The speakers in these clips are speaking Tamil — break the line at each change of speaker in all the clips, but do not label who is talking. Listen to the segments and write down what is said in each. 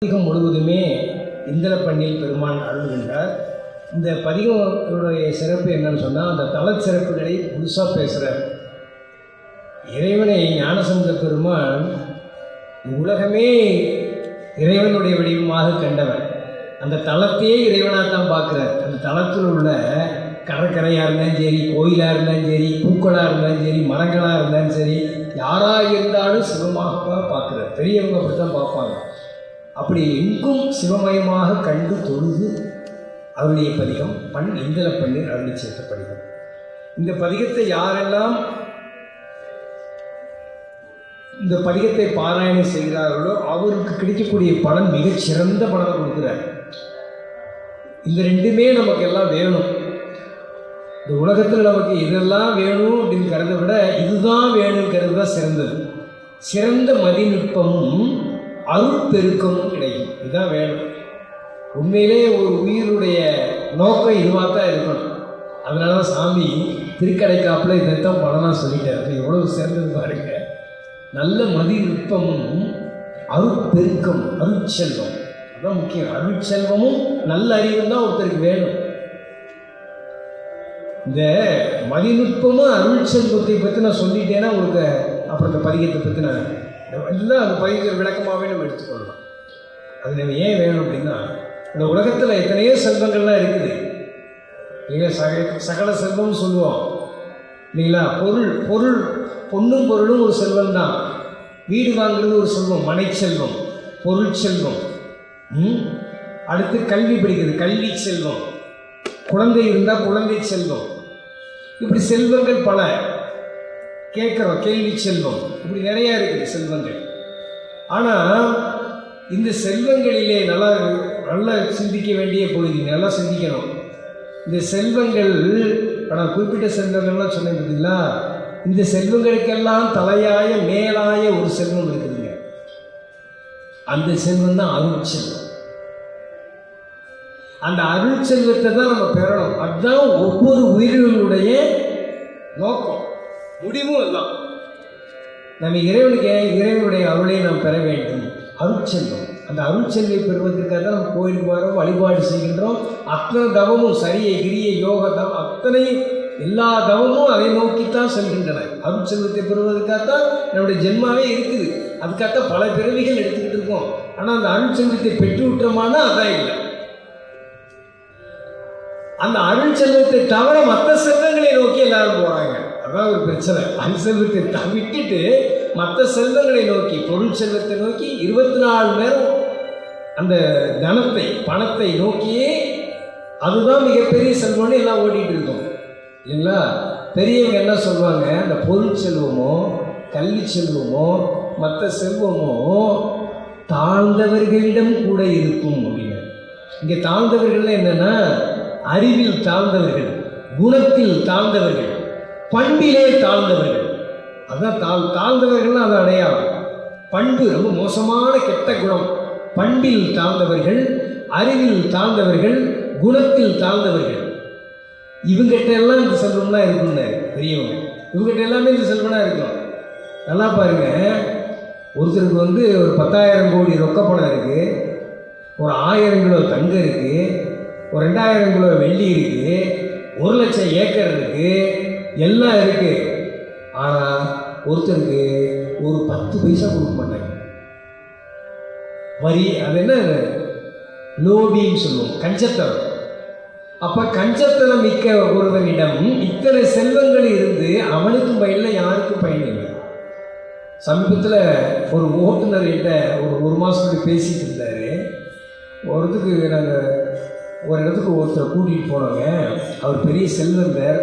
பதிகம் முழுவதுமே இந்திரப்பண்ணில் பெருமான் அருள்கின்றார். இந்த பதிகங்களுடைய சிறப்பு என்னன்னு சொன்னால், அந்த தல சிறப்புகளை புதுசாக பேசுகிறார். இறைவனை ஞானசம்பந்த பெருமான் உலகமே இறைவனுடைய வடிவமாக கண்டவர். அந்த தலத்தையே இறைவனாகத்தான் பார்க்குறார். அந்த தலத்தில் உள்ள கடற்கரையாக இருந்தாலும் சரி, கோயிலாக இருந்தாலும் சரி, பூக்களாக இருந்தாலும் சரி, மரங்களாக இருந்தாலும் சரி, யாராக இருந்தாலும் சிவமாக பார்க்குறார். பெரியவங்க அப்படி தான் பார்ப்பாங்க. அப்படி எங்கும் சிவமயமாக கண்டு தொழுது அவருடைய பதிகம் பண் இந்திரப்பண்ணில் அருளி சேர்த்த பதிகம். இந்த பதிகத்தை யாரெல்லாம் இந்த பதிகத்தை பாராயணம் செய்கிறார்களோ அவருக்கு கிடைக்கக்கூடிய பலன் மிகச்சிறந்த பலனை கொடுக்குறார். இந்த ரெண்டுமே நமக்கு எல்லாம் வேணும். இந்த உலகத்தில் நமக்கு இதெல்லாம் வேணும் அப்படின்னு கருதை விட இதுதான் வேணுங்கிறது தான் சிறந்தது. சிறந்த மதிநுட்பமும் அருள் பெருக்கமும் கிடைக்கும். இதுதான் வேணும். உண்மையிலே ஒரு உயிருடைய நோக்கம் இதுவாக தான் இருக்கணும். அதனால தான் சாமி திருக்கடைக்காப்பில் இதைத்தான் பலனாக சொல்லிட்டாரு. எவ்வளோ சிறந்தது பாருங்க. நல்ல மதிநுட்பமும் அருட்பெருக்கம், அருட்செல்வம் அதுதான் முக்கியம். அருட்செல்வமும் நல்ல அறிவும் தான் ஒருத்தருக்கு வேணும். இந்த மதிநுட்பமும் அருள் செல்வத்தை பற்றி நான் சொல்லிட்டேன்னா உங்களுக்கு அப்புறம் இந்த பதிகத்தை பற்றி நான் எல்லாம் அந்த பதிகத்தை விளக்கமாகவே நம்ம எடுத்துக்கொள்ளலாம். அது நம்ம ஏன் வேணும் அப்படின்னா, இந்த உலகத்தில் எத்தனையோ செல்வங்கள்லாம் இருக்குது இல்லைங்களா. சகல செல்வம்னு சொல்லுவோம் இல்லைங்களா. பொருள் பொண்ணும் பொருளும் ஒரு செல்வம் தான். வீடு வாங்குறது ஒரு செல்வம், மனை செல்வம், பொருள் செல்வம். அடுத்து கல்வி படிக்கிறது, கல்வி செல்வம். குழந்தை இருந்தால் குழந்தை செல்வம். இப்படி செல்வங்கள் பல கேட்குறோம். கேள்வி செல்வம், இப்படி நிறையா இருக்குது செல்வங்கள். ஆனால் இந்த செல்வங்களிலே நல்லா சிந்திக்க வேண்டிய பகுதி, நல்லா சிந்திக்கணும். இந்த செல்வங்கள் நான் குறிப்பிட்ட செல்வங்கள்லாம் சொன்னேன் பார்த்தீங்களா. இந்த செல்வங்களுக்கெல்லாம் தலையாய மேலாய ஒரு செல்வம் இருக்குதுங்க. அந்த செல்வம் தான் அருள் செல்வம். அந்த அருள் செல்வத்தை தான் நம்ம பெறணும். அதுதான் ஒவ்வொரு உயிர்களுடைய நோக்கம், முடிவும். அதுதான் நம்ம இறைவனுடைய அருளை நாம் பெற வேண்டும். அருட்செல்வம். அந்த அருட்செல்வை பெறுவதற்காக தான் நம்ம கோயிலுக்கு வரோம், வழிபாடு செய்கின்றோம். அத்தனை தவமும் சரியை கிரியை யோக தவம் அத்தனையும் எல்லா தவமும் அதை நோக்கித்தான் செல்கின்றன. அருட்செல்வத்தை பெறுவதற்காகத்தான் நம்முடைய ஜென்மாவே இருக்குது. அதுக்காகத்தான் பல பிறவிகள் எடுத்துக்கிட்டு இருக்கோம். ஆனால் அந்த அருட்செல்வத்தை பெற்று விட்டுறோமானா அதான் இல்லை. அந்த அருள் செல்வத்தை தவிர மற்ற செல்வங்களை நோக்கி எல்லாரும் போகிறாங்க. அதான் ஒரு பிரச்சனை. அருள் செல்வத்தை விட்டுட்டு மற்ற செல்வங்களை நோக்கி, பொருள் செல்வத்தை நோக்கி 24 நேரம் அந்த தனத்தை பணத்தை நோக்கியே அதுதான் மிகப்பெரிய செல்வம்னு எல்லாம் ஓடிட்டு இருக்கோம் இல்லைங்களா. பெரியவங்க என்ன சொல்லுவாங்க, அந்த பொருள் செல்வமோ கல்வி செல்வமோ மற்ற செல்வமோ தாழ்ந்தவர்களிடம் கூட இருக்கும் அப்படின்னு. இங்கே தாழ்ந்தவர்கள் என்னன்னா, அறிவில் தாழ்ந்தவர்கள், குணத்தில் தாழ்ந்தவர்கள், பண்பிலே தாழ்ந்தவர்கள். அதுதான் தாழ்ந்தவர்கள்னா அது அடையாளம். பண்பு ரொம்ப மோசமான கெட்ட குணம். பண்பில் தாழ்ந்தவர்கள், அறிவில் தாழ்ந்தவர்கள், குணத்தில் தாழ்ந்தவர்கள். இவங்கிட்ட எல்லாம் இந்த செல்வம்லாம் இருக்குன்னு பெரியவங்க. இவங்ககிட்ட எல்லாமே இந்த செல்வம்லாம் இருக்கும். நல்லா பாருங்க. ஒருத்தருக்கு ஒரு 10,000 கோடி ரொக்க பணம் இருக்குது, ஒரு 1000 கிலோ தங்கம் இருக்குது, ஒரு 2000 கிலோ வெள்ளி இருக்குது, 1,00,000 ஏக்கர் இருக்குது, எல்லாம் இருக்குது. ஆனால் ஒருத்தருக்கு ஒரு 10 பைசா கொடுக்க மாட்டாங்க. வரி அது என்ன லோபின்னு சொல்லுவோம், கஞ்சத்தனம். அப்போ கஞ்சத்தனம் மிக்க ஒருவனிடம் இத்தனை செல்வங்கள் இருந்து அவனுக்கும் பயனில்லை, யாருக்கும் பயன் இல்லை. சமீபத்தில் ஒரு ஓட்டுநர்கிட்ட ஒரு மாதத்துக்கு பேசிகிட்டு இருந்தார். நாங்கள் ஒரு இடத்துக்கு ஒருத்தரை கூட்டிகிட்டு போனோங்க. அவர் பெரிய செல்வந்தர்.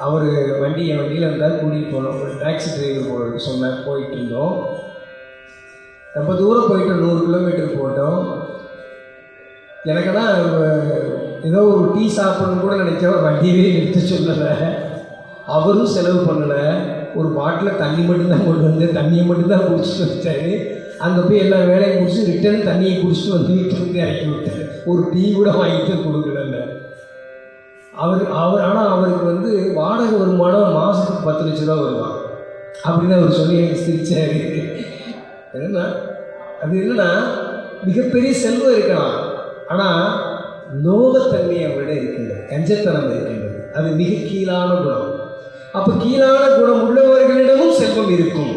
அவர் வண்டியில் இருந்தால் கூட்டிகிட்டு போனோம். ஒரு டாக்ஸி டிரைவர் சொன்னார். போயிட்டு இருந்தோம். ரொம்ப தூரம் போயிட்டோம், 100 கிலோமீட்டர் போட்டோம். எனக்கெல்லாம் ஏதோ ஒரு டீ சாப்பிடணும்னு கூட நினைச்சவர் வண்டியவே நிறுத்த சொல்லலை. அவரும் செலவு பண்ணலை. ஒரு பாட்டில் தண்ணி மட்டும்தான் கொண்டு வந்து தண்ணியை மட்டும்தான் குடிச்சிட்டு வச்சார். அங்கே போய் எல்லா வேலையும் முடிச்சு ரிட்டர்ன் தண்ணியை குடிச்சிட்டு வந்து வீட்டுக்கு இறக்கி விட்டார். ஒரு டீ கூட வாங்கிட்டு கொடுக்கல அவர். ஆனால் அவருக்கு வாடகை வருமானம் மாதத்துக்கு 10 லட்ச ரூபா வருவான் அப்படின்னு அவர் சொல்லி எனக்கு சிரிச்சார். என்னன்னா அது என்னன்னா மிகப்பெரிய செல்வம் இருக்கலாம், ஆனால் லோகத்தன்மை அவரிடம் இருக்கின்றது, கஞ்சத்தனம் இருக்கின்றது. அது மிக கீழான குணம். அப்போ கீழான குணம் உள்ளவர்களிடமும் செல்வம் இருக்கும்.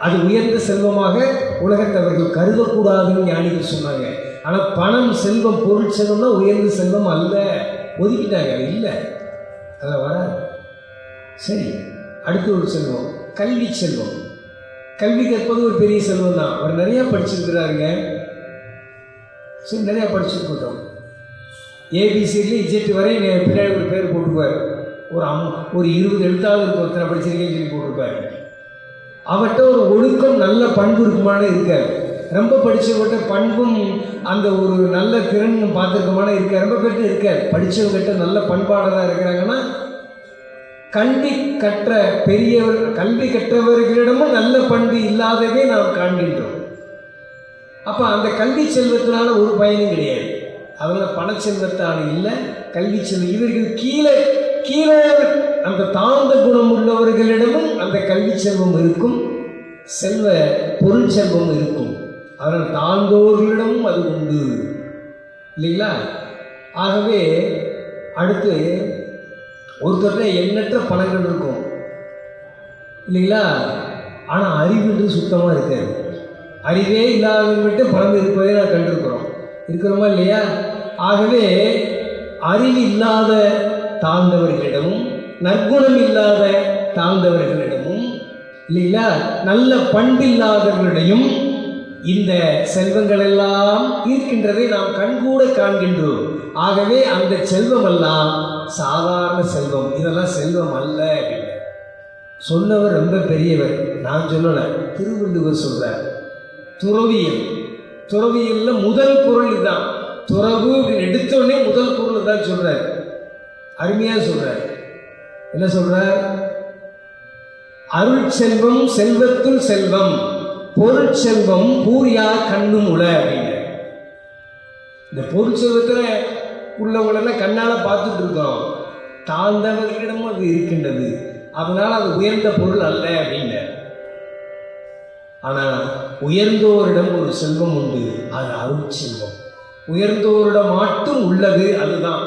அது உயர்ந்த செல்வமாக உலகத்தவர்கள் கருதக்கூடாதுன்னு ஞானிகள் சொன்னாங்க. ஆனால் பணம், செல்வம், பொருள் செல்வம்னா உயர்ந்த செல்வம் அல்ல, ஒதுக்கிட்டாங்க. அது இல்லை, அதில் வராது. சரி, அடுத்து ஒரு செல்வம், கல்வி செல்வம். கல்வி கற்பது ஒரு பெரிய செல்வம் தான். அவர் நிறையா படிச்சிருக்கிறாருங்க. சரி, நிறையா படிச்சுருக்கோம். ஏபிசியில் இஜெட் வரை பின்னாடி ஒரு பேர் போட்டுக்குவார். ஒரு 20 எழுத்தாவது இருக்கும், ஒருத்தனை படிச்சிருக்கேன்னு சொல்லி போட்டிருப்பார். அவர்கிட்ட ஒரு ஒழுக்கம், நல்ல பண்பு இருக்குமான இருக்கார். ரொம்ப படித்தவர்கிட்ட பண்பும் அந்த ஒரு நல்ல திறன் பார்த்துருக்கமான இருக்கார். ரொம்ப பேர்கிட்ட இருக்கார். படித்தவர்கிட்ட நல்ல பண்பாளராக இருக்கிறாங்கன்னா கல்வி கற்றவர்களிடமும் நல்ல பண்பு இல்லாதவே நாம் காண்கின்றோம். அப்போ அந்த கல்வி செல்வத்தினால ஒரு பயனும் கிடையாது. அதனால் பணச்செல்வத்தால் இல்லை, கல்வி செல்வம். இவர்கள் கீழே அந்த தாழ்ந்த குணம் உள்ளவர்களிடமும் அந்த கல்வி செல்வம் இருக்கும், பொருள் செல்வம் இருக்கும். அதனால் தாழ்ந்தோர்களிடமும் அது உண்டு, இல்லைங்களா? ஆகவே அடுத்து ஒருத்தர்கிட்ட எண்ணற்ற பணங்கள் இருக்கும், இல்லைங்களா? ஆனால் அறிவுன்றது சுத்தமாக இருக்காது. அறிவே இல்லாதவங்கள்ட்ட பணம் இருப்பதை நான் இருக்கிறோமா இல்லையா? ஆகவே அறிவு இல்லாத தாழ்ந்தவர்களிடமும், நற்குணம் இல்லாத தாழ்ந்தவர்களிடமும், இல்லைங்களா, நல்ல பண்பில்லாதவர்களிடையும் இந்த செல்வங்கள் எல்லாம் இருக்கின்றதை நாம் கண்கூட காண்கின்றோம். ஆகவே அந்த செல்வம் எல்லாம் சாதாரண செல்வம், இதெல்லாம் செல்வம் அல்ல அப்படின்னு சொன்னவர் ரொம்ப பெரியவர். நான் சொல்லலை, திருவள்ளுவர் சொல்றார். துறவியல்ல முதல் குறள் இதுதான். துறவு அப்படின்னு எடுத்தோடனே முதல் குறள் தான் சொல்றார். அருமையாக சொல்றார். என்ன சொல்றார்? அருள் செல்வம் செல்வத்துள் செல்வம், பொருள் செல்வம் பூரியா கண்ணும் உள அப்படின்னு. இந்த பொருள் செல்வத்தில் உள்ளவங்களெல்லாம் கண்ணால் பார்த்துட்டு இருக்கோம். தாழ்ந்தவர்களிடமும் அது இருக்கின்றது, அதனால் அது உயர்ந்த பொருள் அல்ல அப்படின்னு. ஆனால் உயர்ந்தோரிடம் ஒரு செல்வம் உண்டு, அது அருள் செல்வம். உயர்ந்தோரிடம் மட்டும் உள்ளது, அதுதான்.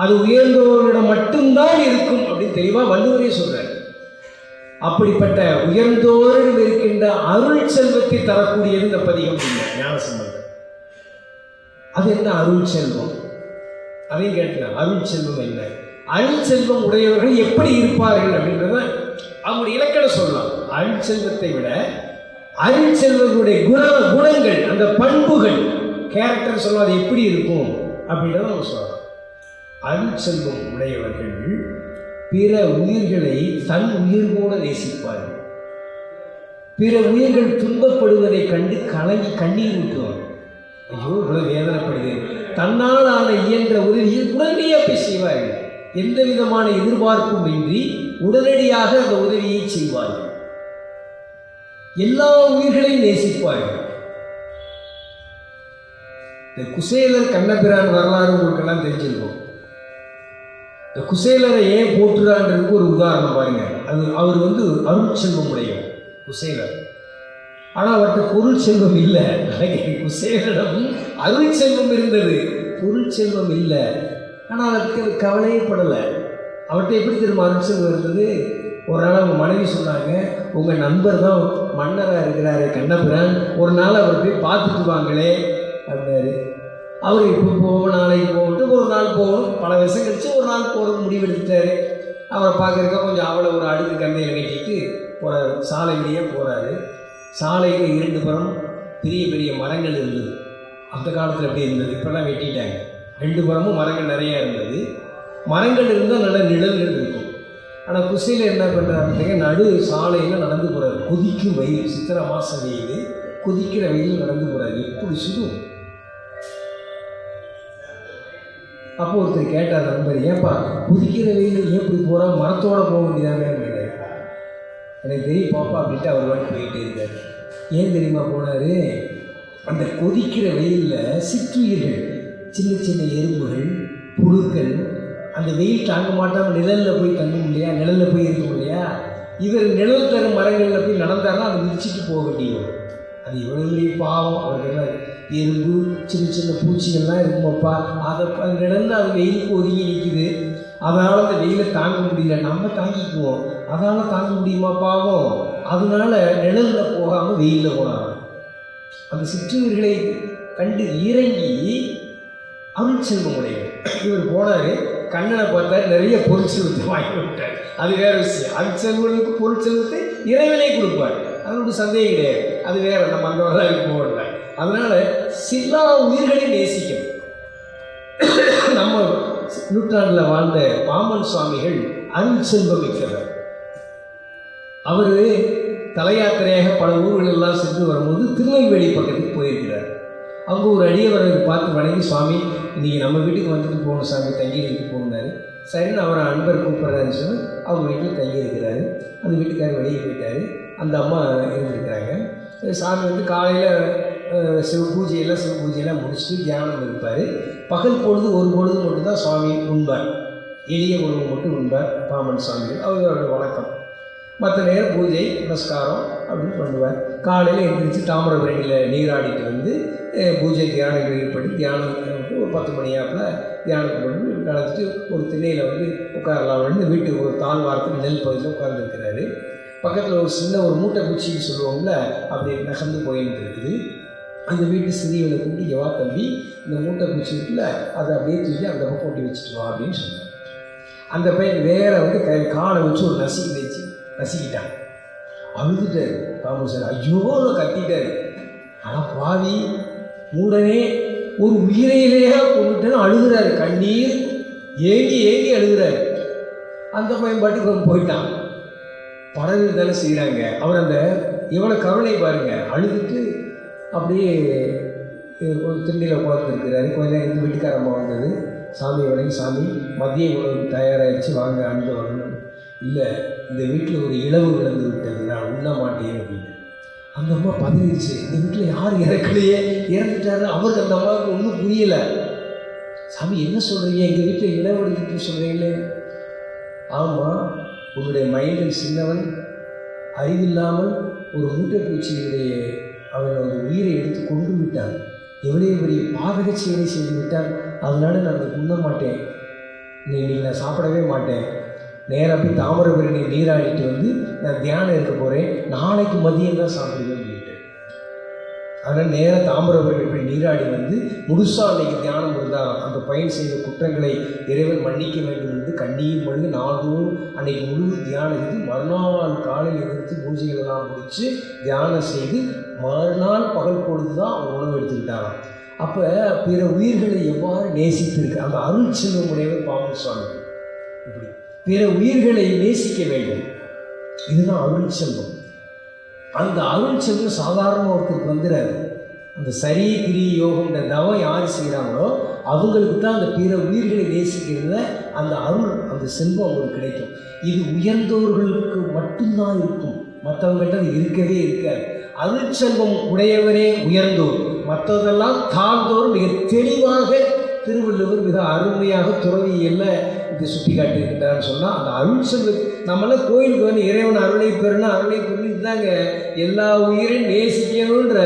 அது உயர்ந்தோரிடம் மட்டும்தான் இருக்கும் அப்படின்னு தெளிவாக வள்ளுவரே சொல்றார். அப்படிப்பட்ட உயர்ந்தோரிடம் இருக்கின்ற அருள் செல்வத்தை தரக்கூடியது இந்த பதிகம் ஞானசம்பந்தர். அது என்ன அருள் செல்வம்? அதையும் கேட்கலாம். அருள் செல்வம் என்ன? அருள் செல்வம் உடையவர்கள் எப்படி இருப்பார்கள் அப்படின்றத அவங்களுடைய இலக்கணம் சொல்லலாம். அருள் செல்வத்தை விட அருள் செல்வர்களுடைய குணங்கள், அந்த பண்புகள், கேரக்டர் சொல்லலாம், அது எப்படி இருக்கும் அப்படின்றத நம்ம சொல்லலாம். அருள் செல்வம் உடையவர்கள் பிற உயிர்களை தன் உயிர் கூட நேசிப்பார்கள். பிற உயிர்கள் துன்பப்படுவதை கண்டு கலங்கி கண்ணீர் ஊற்றுவார். ஐயோ, இவ்வளவு வேதனைப்படுது. தன்னால் ஆன இயன்ற உதவியை உடனடியாக போய் செய்வார்கள். எந்த விதமான எதிர்பார்ப்பும் இன்றி உடனடியாக அந்த உதவியை செய்வார்கள். எல்லா உயிர்களையும் நேசிப்பார்கள். இந்த குசேலர் கண்ணபிரான் வரலாறு உங்களுக்கெல்லாம் தெரிஞ்சிருக்கும். இந்த குசேலரை ஏன் போற்றுறான்றதுக்கு ஒரு உதாரணம் பாருங்க. அவர் அருள் செல்வம் உடையவர் குசேலர். ஆனால் அவர்கிட்ட பொருள் செல்வம் இல்லை. குசேலரிடம் அருள் செல்வம் இருந்தது, பொருள் செல்வம் இல்லை. ஆனால் அதுக்கு கவலையே படலை. அவர்கிட்ட எப்படி திரும்ப அருள் செல்வம் இருந்தது? ஒரு நாள் அவங்க மனைவி சொன்னாங்க, உங்கள் நண்பர் தான் மன்னராக இருக்கிறாரு கண்ணபிரான், ஒரு நாள் அவர் போய் பார்த்துட்டு வாங்களே அப்படின்னாரு. அவர் இப்போ போவோம், நாளைக்கு போகட்டும், ஒரு நாள் போகணும். பல வருஷம் கழிச்சு ஒரு நாள் போகிறது முடிவெடுத்துட்டாரு. அவரை பார்க்குறக்க கொஞ்சம் அவளை ஒரு அடுக்கு கண்ணையில் கட்டிட்டு போகிறாரு. சாலை வழியாக போகிறாரு. சாலையில் 2 புறம் பெரிய பெரிய மரங்கள் இருந்தது. அந்த காலத்தில் எப்படி இருந்தது? இப்போலாம் வெட்டிட்டாங்க. 2 புறமும் மரங்கள் நிறையா இருந்தது. மரங்கள் இருந்தால் நல்ல நிழல்கள் இருக்கும். ஆனால் குசேலர் என்ன பண்ணுறாருன்னு நடு சாலையில் நடந்து போகிறாரு. கொதிக்கும் வெயில், சித்திரை மாதம் வெயில், கொதிக்கிற வெயில் நடந்து போகிறாரு. எப்படி சுடும். அப்போ ஒருத்தர் கேட்டார் நண்பர், ஏன்பா கொதிக்கிற வெயில் ஏன் இப்படி போகிறா, மரத்தோடு போக வேண்டியதானே அப்படின்னாரு. எனக்கு தெரியும் பாப்பா அப்படின்ட்டு அவர் வாட்டி போயிட்டே இருக்கார். ஏன் தெரியுமா போனார்? அந்த கொதிக்கிற வெயிலில் சிற்றுயிர்கள், சின்ன சின்ன எறும்புகள், புழுக்கள், அந்த வெயில் தாங்க மாட்டாமல் நிழலில் போய் தங்கும் இல்லையா, நிழலில் போய் இருக்கும் இல்லையா, இவர் நிழல் தரும் மரங்களில் போய் நடந்தாருன்னா அதை மிதிச்சுட்டு போக வேண்டியது. அது இவ்வளோ பெரிய பாவம். அவருக்கு என்ன எறும்பு சின்ன சின்ன பூச்சிகள்லாம் இருக்குமாப்பா. அதை நிழல்ல அது வெயிலுக்கு ஒதுங்கி நிற்கிது. அதனால் அந்த வெயிலை தாங்க முடியல. நம்ம தாங்கிக்குவோம், அதனால் தாங்க முடியுமா பாவம். அதனால நிழலில் போகாமல் வெயிலில் போனாங்க. அந்த சிற்றுயிர்களை கண்டு இறங்கி அருட்செல்வம் உடையவர் இவர் போனார். கண்ணனை பார்த்தாரு, நிறைய பொருள் செல்வத்தை வாங்கி விட்டார். அது வேற விஷயம். அருட்செல்வனுக்கு பொருள் செல்வத்தை இறைவனே கொடுப்பார், அதோட சந்தேகம் கிடையாது. அது வேற, நம்ம அந்த வரலாறு போகல. அதனால சிலா உயிர்களை நேசிக்கணும். நம்ம நூற்றாண்டில் வாழ்ந்த பாம்பன் சுவாமிகள் அருட்செல்வம் மிக்கவர். அவர் தல யாத்திரையாக பல ஊர்கள் எல்லாம் சென்று வரும்போது திருநெல்வேலி பக்கத்துக்கு போயிருக்கிறார். அவங்க ஒரு அடியவரை பார்த்து வணங்கி, சுவாமி இன்றைக்கி நம்ம வீட்டுக்கு வந்துட்டு போகணும் சாமி, தங்கியிருக்கு போனார். சரின்னு அவரை அன்பர் கூப்பிட்றாருன்னு சொல்லி அவங்க வீட்டில் தங்கியிருக்கிறாரு. அந்த வீட்டுக்காரர் வெளியே போயிட்டார். அந்த அம்மா இருந்திருக்கிறாங்க. சாமி வந்து காலையில் சிவபூஜையெல்லாம் முடிச்சுட்டு தியானம் இருப்பார். பகல் பொழுது ஒரு பொழுது மட்டும்தான் சுவாமி உண்பார், எளிய உணவு மட்டும் உண்பார் பாம்பன் சுவாமிகள். அவரோட வழக்கம். மற்ற நேரம் பூஜை நமஸ்காரம் அப்படின்னு பண்ணுவார். காலையில் எழுந்திரிச்சு தாமிரபரணியில் நீராடிட்டு வந்து பூஜை தியானங்கள் ஈடுபட்டு தியானம் ஒரு 10 மணி ஆப்பில் தியானத்தை பண்ணி நடந்துட்டு ஒரு திண்ணையில் வந்து உட்காரலாம் அப்படின்னு வீட்டுக்கு ஒரு தாழ்வாரத்துக்கு நெல் பகுதியில் உட்கார்ந்துருக்கிறாரு. பக்கத்தில் ஒரு சின்ன ஒரு மூட்டை பூச்சின்னு சொல்லுவோம்ல, அப்படி நகர்ந்து போயின்னு இருக்குது. அந்த வீட்டு சிறியவனை கூப்பிட்டு, எவா தம்பி இந்த மூட்டை பூச்சி இருக்குல்ல, அதை அப்படியே தூக்கி அந்த பக்கம் போட்டி வச்சுட்டு வா அப்படின்னு சொன்னார். அந்த பையன் வேற வந்து காலை வச்சு ஒரு நசிக்கிட்டான். அழுதுட்டார் பாம்பு சார். ஐயோன்னு கத்திட்டார். ஆனால் பாவி மூடனே ஒரு உயிரையிலேயே கொண்டுட்டேன்னு அழுகிறாரு. கண்ணீர் ஏங்கி அழுகிறாரு. அந்த பையன் பாட்டுக்கு போயிட்டான். படகு தானே செய்கிறாங்க. அவர் அந்த எவ்வளோ கருணை பாருங்க. அழுதுட்டு அப்படியே ஒரு திண்டியில் உட்காந்துருக்கிறாரு. கொஞ்ச நேரம் இருந்து வீட்டுக்காரம்மா வந்தது. சாமி வணங்கி, சாமி மதிய உணவு தயாராகிடுச்சு, வாங்க அன்று வரணும். இல்லை, இந்த வீட்டில் ஒரு இழவு விழுந்து விட்டது, நான் உண்ண மாட்டேன் அப்படின்னு. அந்த அம்மா பதவிடுச்சு. இந்த வீட்டில் யார் இறக்கலையே, இறந்துட்டாரு. அவருக்கு அந்த அம்மாவுக்கு ஒன்றும் புரியலை. சாமி என்ன சொல்கிறீங்க, எங்கள் வீட்டில் இழவு விழுந்துட்டு சொல்கிறீங்களே. ஆமாம், உன்னுடைய மைண்டில் சின்னவன் அறிவில்லாமல் ஒரு மூட்டை பூச்சியினுடைய அவன் ஒரு உயிரை எடுத்து கொண்டு விட்டான். எவ்வளோ பெரிய பாதக செயலை செய்து விட்டான். அதனால நான் உண்ண மாட்டேன், இன்னைக்கு நான் சாப்பிடவே மாட்டேன். நேராக போய் தாமிரபரணி நீராடிட்டு வந்து நான் தியானம் இருக்க போகிறேன், நாளைக்கு மதியம் தான் சாப்பிடுவேன் அப்படின்ட்டு. அதனால் நேராக தாமிரபரணி போய் நீராடி வந்து முழுசாக அன்றைக்கி தியானம் இருந்தால் அந்த பையன் செய்த குற்றங்களை இறைவன் மன்னிக்க வேண்டும் என்று கண்ணீர் மொழி நாள்தோறும் அன்றைக்கி முழு தியானம் செய்து மறுநாள் காலையில் எழுந்து பூஜைகளெல்லாம் முடித்து தியானம் செய்து மறுநாள் பகல் பொழுது தான் அவன் உணவு எடுத்துக்கிட்டாராம். அப்போ பிற உயிர்களை எவ்வாறு நேசித்திருக்கு அந்த அருள் செல்வம் உடையவர் பாம்பன் சுவாமி. இப்படி பிற உயிர்களை நேசிக்க வேண்டும், இதுதான் அருள் செல்வம். அந்த அருள் செல்வம் சாதாரண ஒருத்தருக்கு வந்துடாது. அந்த சரி கிரி யோகம்ன்ற தவம் யார் செய்கிறாங்களோ அவங்களுக்கு தான் அந்த பிற உயிர்களை நேசிக்கிறதுல அந்த அருள், அந்த செல்வம் அவங்களுக்கு கிடைக்கும். இது உயர்ந்தோர்களுக்கு மட்டும்தான் இருக்கும், மற்றவங்கள்ட்ட அது இருக்கவே இருக்காது. அருள் செல்வம் உடையவரே உயர்ந்தோர், மற்றதெல்லாம் தாழ்ந்தோர். மிக தெளிவாக திருவள்ளுவர் மிக அருமையாக துறவியல்ல இது சுட்டி காட்டியிருக்கிறான்னு சொன்னால், அந்த அருள் செல்வம் நம்மளாம் கோயிலுக்கு வந்து இறைவன் அருளை பெறணும் இதுதாங்க. எல்லா உயிரையும் நேசிக்கணுன்ற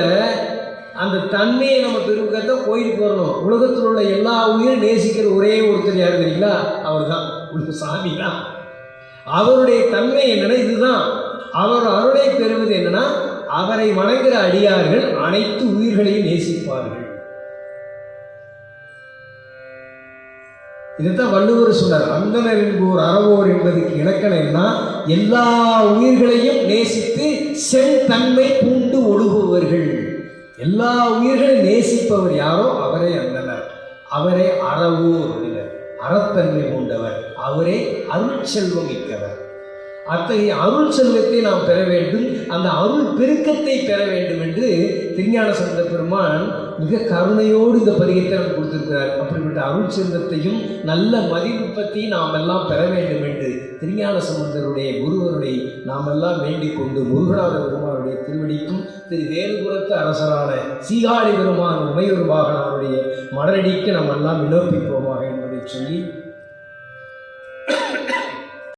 அந்த தன்மையை நம்ம பெருக்கத்தான் கோயிலுக்கு வரணும். உலகத்தில் உள்ள எல்லா உயிரும் நேசிக்கிற ஒரே ஒருத்தர் யார் தெரியுங்களா? அவர் தான், உள்ள சாமி தான். அவருடைய தன்மை என்னன்னா இதுதான். அவர் அருளை பெறுவது என்னன்னா, அவரை வணங்குகிற அடியார்கள் அனைத்து உயிர்களையும் நேசிப்பார்கள். இதைத்தான் வள்ளுவர் சொன்னார். அந்தனர் என்போர் அறவோர் என்பதுக்கு இலக்கணம்னா எல்லா உயிர்களையும் நேசித்து செந்தன்மை பூண்டு ஒழுகுபவர்கள். எல்லா உயிர்களையும் நேசிப்பவர் யாரோ அவரே அந்தனர், அவரே அறவோர், அறத்தன்மை பூண்டவர், அவரே அருள் செல்வம் மிக்கவர். அத்தகைய அருள் செல்வத்தை நாம் பெற வேண்டும், அந்த அருள் பெருக்கத்தை பெற வேண்டும் என்று திருஞான சம்பந்த பெருமான் மிக கருணையோடு இந்த பதிகத்தை நமக்கு கொடுத்திருக்கிறார். அப்படிப்பட்ட அருள் செல்வத்தையும் நல்ல மதிநுட்பத்தையும் நாம் எல்லாம் பெற வேண்டும் என்று திருஞான சம்பந்தருடைய குருவருடைய நாம் எல்லாம் வேண்டிக் கொண்டு முருகநாத பெருமானுடைய திருவடிக்கும் திரு வேலுபுரத்து அரசரான சீகாழி பெருமான் உமையொரு பாகனாருடைய மலரடிக்கு நாம் எல்லாம் விண்ணப்பிப்போமாக என்பதை சொல்லி